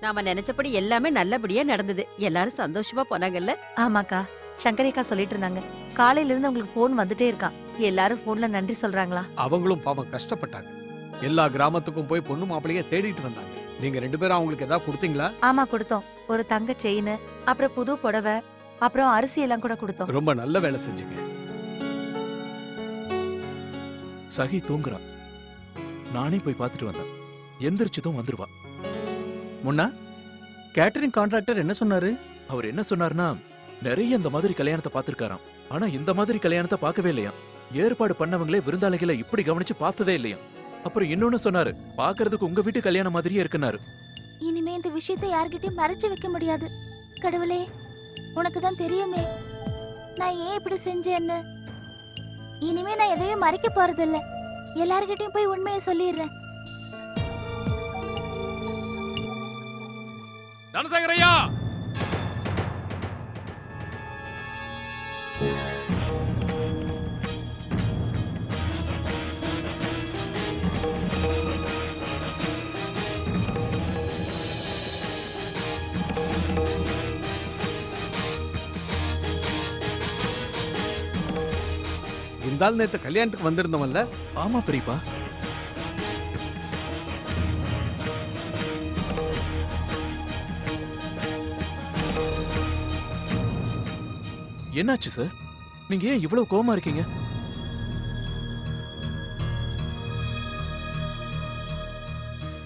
நாம நினைச்சபடி எல்லாமே நல்லபடியா நடந்தது. எல்லாரும் சந்தோஷமா போனாங்கல்ல. ஆமாக்கா, சங்கரிக்கா சொல்லிட்டு இருந்தாங்க. காலையில இருந்து உங்களுக்கு போன் வந்துட்டே இருக்கான். எல்லாரும் போன்ல நன்றி சொல்றாங்களா? அவங்களும் பாவம் கஷ்டப்பட்டாங்க. எல்லா கிராமத்துக்கும் போய் பொண்ணு மாப்பிள்ளைய தேடிட்டு வந்தாங்க. நீங்க 2 பேரும் அவங்களுக்கு ஏதாவது கொடுத்தீங்களா? ஆமா கொடுத்தோம். ஒரு தங்க செயின், அப்புறம் புது புடவை, அப்புறம் அரிசி எல்லாம் கூட கொடுத்தோம். ரொம்ப நல்ல வேலை செஞ்சீங்க. சகி தூங்குறா. நானே போய் பார்த்துட்டு வந்தேன். எந்திரிச்சதும் வந்துருவா. முன்னா கேட்டரிங் கான்ட்ராக்டர் என்ன சொன்னாரு? அவர் என்ன சொன்னார்னா, நிறைய இந்த மாதிரி கல்யாணத்தை பார்த்திருக்காராம். ஆனா இந்த மாதிரி கல்யாணத்தை பார்க்கவே இல்லையா. ஏற்பாடு பண்ணவங்களே விருந்தாளிகளை இப்படி கவனிச்சு பார்த்ததே இல்லையா. அப்புறம் இன்னொன்னு சொன்னாரு, பார்க்கிறதுக்கு உங்க வீட்டு கல்யாணம் மாதிரியே இருக்குனாரு. இனிமே இந்த விஷயத்தை யார்கிட்டயும் மறைச்சு வைக்க முடியாது. கடவுளே, உனக்கு தான் தெரியுமே நான் ஏன் இப்படி செஞ்சேன்னு. இனிமே நான் எதையும் மறைக்க போறதில்ல. எல்லார்கிட்டயும் போய் உண்மையை சொல்லிடுறேன். தனசேகரையா, இந்த ஆள் நேத்து கல்யாணத்துக்கு வந்திருந்தவன்ல? ஆமா பெரியப்பா. என்னாச்சு சார்? நீங்க ஏன் இவ்வளவு கோவமா இருக்கீங்க?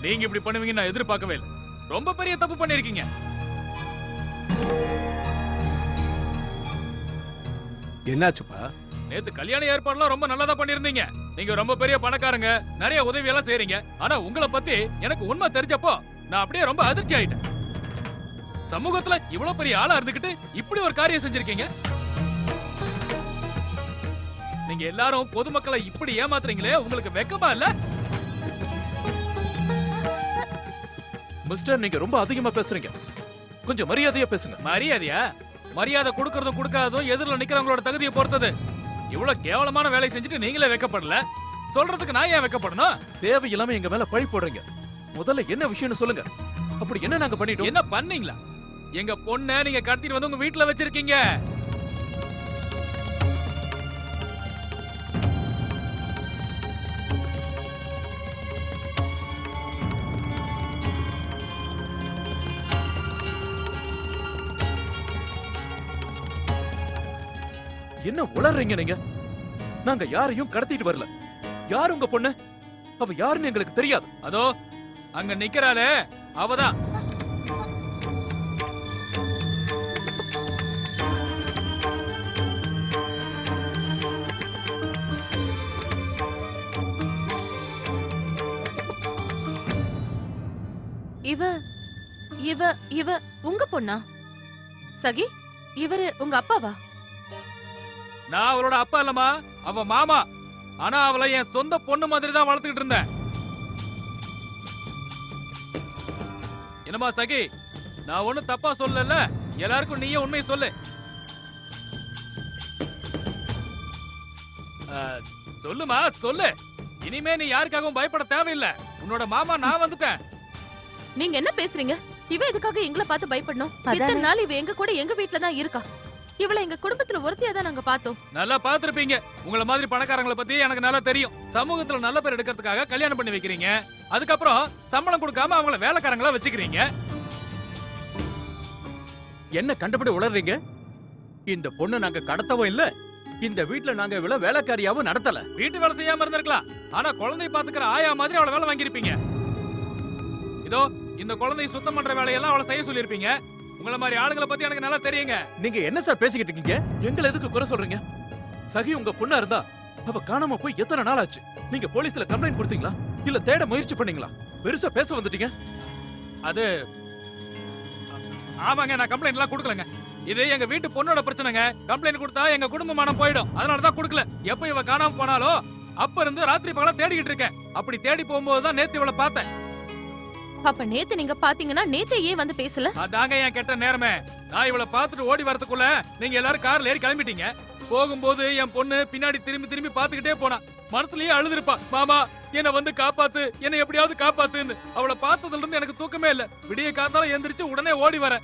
நீங்க இப்படி பண்ணுவீங்க நான் எதிர்பார்க்கவே இல்லை. ரொம்ப பெரிய தப்பு பண்ணிருக்கீங்க. என்னாச்சுப்பா? நேத்து கல்யாண ஏற்பாடுலாம் ரொம்ப நல்லதா பண்ணிருந்தீங்க. நீங்க ரொம்ப பெரிய பணக்காரங்க, நிறைய உதவி எல்லாம் செய்றீங்க. ஆனா உங்களை பத்தி எனக்கு உண்மை தெரிஞ்சப்போ நான் அப்படியே ரொம்ப அதிர்ச்சி ஆயிட்டேன். சமூகத்துல இவ்வளவு பெரிய ஆளா இருந்துகிட்டு இப்படி ஒரு காரியம் செஞ்சிருக்கீங்க. நீங்க எல்லாரும் பொதுமக்களை இப்படி ஏமாத்துறீங்களே, உங்களுக்கு வெக்கமா இல்ல? மிஸ்டர், நீங்க ரொம்ப அதிகமா பேசுறீங்க. கொஞ்சம் மரியாதையா பேசுங்க. மரியாதையா? மரியாதை கொடுக்கறதும் கொடுக்காததும் எதிரில நிக்கிறவங்களோட தகுதியை பொறுத்தது. இவ்வளவு கேவலமான வேலை செஞ்சுட்டு நீங்களே வெக்கப்படல, சொல்றதுக்கு நான் ஏன் வெக்கப்படணும்? தேவையில்லாம எங்க மேல பழி போடுறீங்க. முதல்ல என்ன விஷயம்னு சொல்லுங்க. அப்படி என்ன நாங்க பண்ணிட்டோம்? என்ன பண்ணீங்களா? எங்க பொண்ண நீங்க கடத்திட்டு வந்து உங்க வீட்டுல வச்சிருக்கீங்க. என்ன உளறீங்க நீங்க? நாங்க யாரையும் கடத்திட்டு வரல. யார் உங்க பொண்ணு? அவ யாருன்னு எங்களுக்கு தெரியாது. அதோ அங்க நிக்கிறாளே அவதான். இவ இவ இவ உங்க பொண்ணா? சகி, இவரு உங்க அப்பாவா? நான் அவளோட அப்பா இல்லம்மா, அவ மாமா. ஆனா அவளை என் சொந்த பொண்ணு மாதிரி தான் வளர்த்துக்கிட்டு இருந்தேன். என்னமா சகி, நான் ஒண்ணும் தப்பா சொல்லல. எல்லாருக்கும் நீயே உண்மையை சொல்லு. சொல்லுமா சொல்லு. இனிமே நீ யாருக்காகவும் பயப்பட தேவையில்லை. உன்னோட மாமா நான் வந்துட்டேன். நீங்க என்ன பேசுறீங்க? இவ எதுக்காக எங்களை பார்த்து பயப்படணும்? அதானே. இத்தனை நாள் இவ எங்க கூட எங்க வீட்ல தான் இருக்கா. இவளை எங்க குடும்பத்துல ஒருத்தியா தான் நாங்க பார்த்தோம். நல்லா பாத்துருப்பீங்க. உங்களை மாதிரி பணக்காரங்களை பத்தி எனக்கு நல்லா தெரியும். சமூகத்துல நல்ல பேர் எடுக்கிறதுக்காக கல்யாணம் பண்ணி வைக்கிறீங்க. அதுக்கப்புறம் சம்பளம் கொடுக்காம அவங்கள வேலைக்காரங்களா வச்சுக்கிறீங்க. என்ன கண்டுபிடி உளறீங்க? இந்த பொண்ணு நாங்க கடத்தவும் இல்ல, இந்த வீட்ல நாங்க இவ்வளவு வேலைக்காரியாவும் நடத்தல. வீட்டு வேலை செய்யாம இருந்திருக்கலாம். ஆனா குழந்தை பாத்துக்கிற ஆயா மாதிரி அவளை வேலை வாங்கியிருப்பீங்க. இதோ இந்த குழந்தை சுத்தம் பண்ற வேலையெல்லாம் அவளை செய்ய சொல்லியிருப்பீங்க. உங்களை மாதிரி ஆளுங்களை பத்தி எனக்கு நல்லா தெரியுங்க. நீங்க என்ன சார் பேசிக்கிட்டு இருக்கீங்க? எங்களை எதுக்கு குறை சொல்றீங்க? சகி உங்க பொண்ணா இருந்தா அவ காணாம போய் எத்தனை நாள் ஆச்சு? நீங்க போலீஸ்ல கம்ப்ளைண்ட் கொடுத்தீங்களா? இல்ல தேட முயற்சி பண்ணீங்களா? பெருசா பேச வந்துட்டீங்க. அது ஆமாங்க, நான் கம்ப்ளைண்ட் எல்லாம் கொடுக்கலங்க. இது எங்க வீட்டு பொண்ணோட பிரச்சனைங்க. கம்ப்ளைண்ட் கொடுத்தா எங்க குடும்பமானம் போயிடும். அதனாலதான் கொடுக்கல. எப்ப இவ காணாம போனாலோ அப்ப இருந்து ராத்திரி பகலா தேடிக்கிட்டு இருக்கேன். அப்படி தேடி போகும்போதுதான் நேத்து இவளை பார்த்தேன். அப்ப நேத்து நீங்க பாத்தீங்கன்னா நேத்து ஏன் வந்து பேசல? அதாங்க என் கெட்ட நேரமே. நான் இவளை பார்த்துட்டு ஓடி வரதுக்குள்ள நீங்க எல்லாரும் கார்ல ஏறி கிளம்பிட்டீங்க. போகும்போது என் பொண்ணு பின்னாடி திரும்பி திரும்பி பாத்துக்கிட்டே போனா. மனசுலயே அழுதுருப்பா, மாமா என்ன வந்து காப்பாத்து, என்ன எப்படியாவது காப்பாத்துன்னு. அவளை பார்த்ததுல இருந்து எனக்கு தூக்கமே இல்ல. விடிய காத்தால எந்திரிச்சு உடனே ஓடி வரேன்.